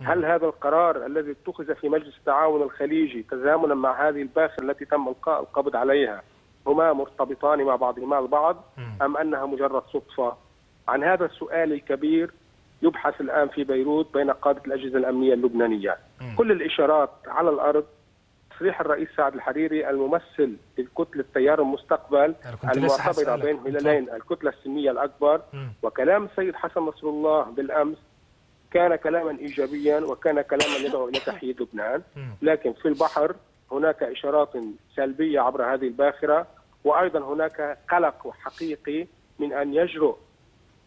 هل هذا القرار الذي اتخذ في مجلس التعاون الخليجي تزامنا مع هذه الباخرة التي تم إلقاء القبض عليها هما مرتبطان مع بعضهما البعض أم أنها مجرد صدفة؟ عن هذا السؤال الكبير يبحث الآن في بيروت بين قادة الأجهزة الأمنية اللبنانية. كل الإشارات على الأرض. تصريح الرئيس سعد الحريري الممثل للكتلة تيار المستقبل المعتبرة بين هلالين الكتلة السنية الأكبر وكلام السيد حسن نصر الله بالأمس كان كلاما إيجابيا وكان كلاما يدعو إلى تحييد لبنان، لكن في البحر هناك إشارات سلبية عبر هذه الباخرة، وأيضا هناك قلق حقيقي من أن يجرؤ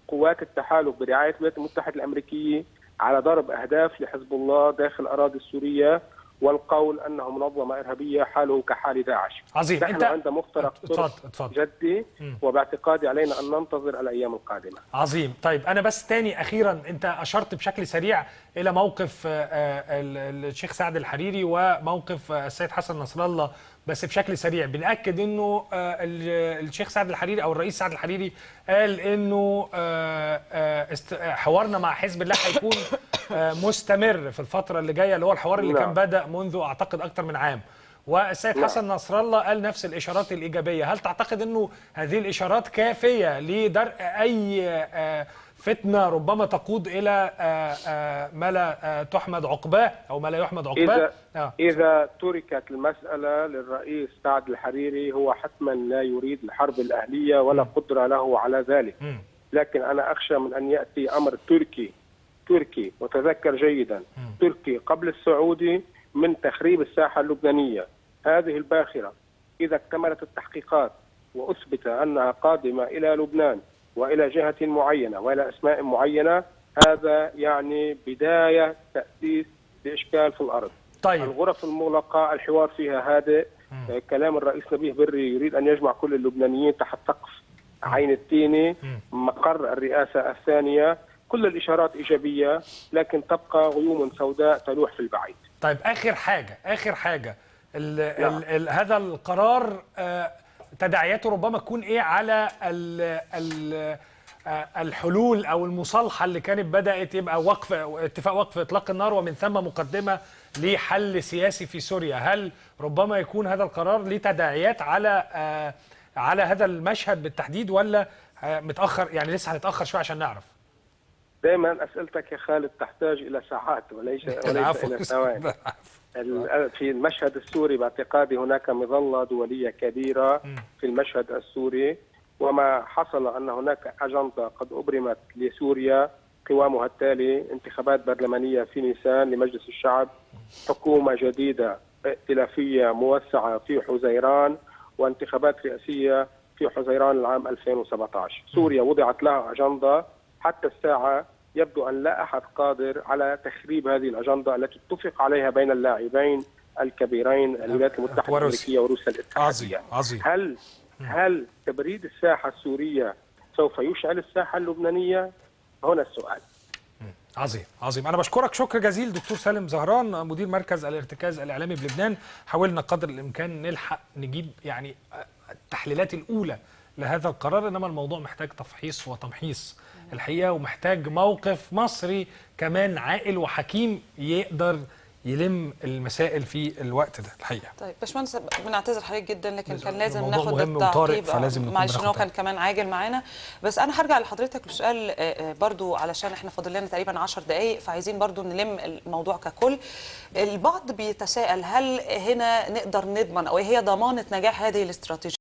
قوات التحالف برعاية الولايات المتحدة الأمريكية على ضرب أهداف لحزب الله داخل الأراضي السورية والقول أنه منظمة إرهابية حاله كحال داعش. عظيم. نحن عند مفترق طرق جدي وباعتقادي علينا أن ننتظر الأيام القادمة. عظيم. طيب أنا بس تاني أخيرا، أنت أشرت بشكل سريع إلى موقف الشيخ سعد الحريري وموقف السيد حسن نصر الله، بس بشكل سريع بنأكد أنه الشيخ سعد الحريري أو الرئيس سعد الحريري قال أنه حوارنا مع حزب الله هيكون مستمر في الفترة اللي جاية، اللي هو الحوار اللي كان بدأ منذ أعتقد أكثر من عام. والسيد حسن نصر الله قال نفس الإشارات الإيجابية. هل تعتقد أنه هذه الإشارات كافية لدرء أي فتنة ربما تقود إلى ما لا تحمد عقباه أو ما لا يحمد عقباه؟ إذا تركت المسألة للرئيس سعد الحريري هو حتما لا يريد الحرب الأهلية ولا قدرة له على ذلك. لكن أنا أخشى من أن يأتي أمر تركي وتذكر جيدا تركي قبل السعودي من تخريب الساحة اللبنانية. هذه الباخرة إذا اكتملت التحقيقات وأثبت أنها قادمة إلى لبنان وإلى جهة معينة وإلى أسماء معينة، هذا يعني بداية تأسيس لإشكال في الأرض. طيب. الغرف المغلقة الحوار فيها هادئ. كلام الرئيس نبيه بري يريد أن يجمع كل اللبنانيين تحت سقف عين التيني مقر الرئاسة الثانية. كل الإشارات إيجابية، لكن تبقى غيوم سوداء تلوح في البعيد. طيب آخر حاجة هذا القرار تداعياته ربما تكون إيه على الحلول أو المصالحة اللي كانت بدأت يبقى اتفاق وقف إطلاق النار ومن ثم مقدمة لحل سياسي في سوريا؟ هل ربما يكون هذا القرار ليه تداعيات على هذا المشهد بالتحديد، ولا متأخر يعني لسه هنتأخر شوية عشان نعرف؟ دائما أسئلتك يا خالد تحتاج إلى ساعات وليس إلى ثواني. في المشهد السوري باعتقادي هناك مظلة دولية كبيرة في المشهد السوري، وما حصل أن هناك أجندة قد أبرمت لسوريا قوامها التالي: انتخابات برلمانية في نيسان لمجلس الشعب، حكومة جديدة ائتلافية موسعة في حزيران، وانتخابات رئاسية في حزيران العام 2017. سوريا وضعت لها أجندة، حتى الساعة يبدو أن لا أحد قادر على تخريب هذه الأجندة التي اتفق عليها بين اللاعبين الكبيرين الولايات المتحدة الأمريكية وروسيا الاتحادية. هل تبريد الساحة السورية سوف يشعل الساحة اللبنانية؟ هنا السؤال. عظيم. أنا بشكرك شكر جزيل دكتور سالم زهران، مدير مركز الارتكاز الإعلامي بلبنان. حاولنا قدر الإمكان نلحق نجيب يعني التحليلات الأولى لهذا القرار، إنما الموضوع محتاج تفحيص وتمحيص الحقيقة، ومحتاج موقف مصري كمان عاقل وحكيم يقدر يلم المسائل في الوقت ده الحقيقه. طيب باشمهندس بنعتذر حضرتك جدا، لكن كان لازم ناخد التعقيب، معلش ان هو كان عاجل معانا. بس انا هرجع لحضرتك لسؤال برضو علشان احنا فاضل لنا تقريبا 10 دقائق، فعايزين برضو نلم الموضوع ككل. البعض بيتساءل هل هنا نقدر نضمن او هي ضمانه نجاح هذه الاستراتيجيه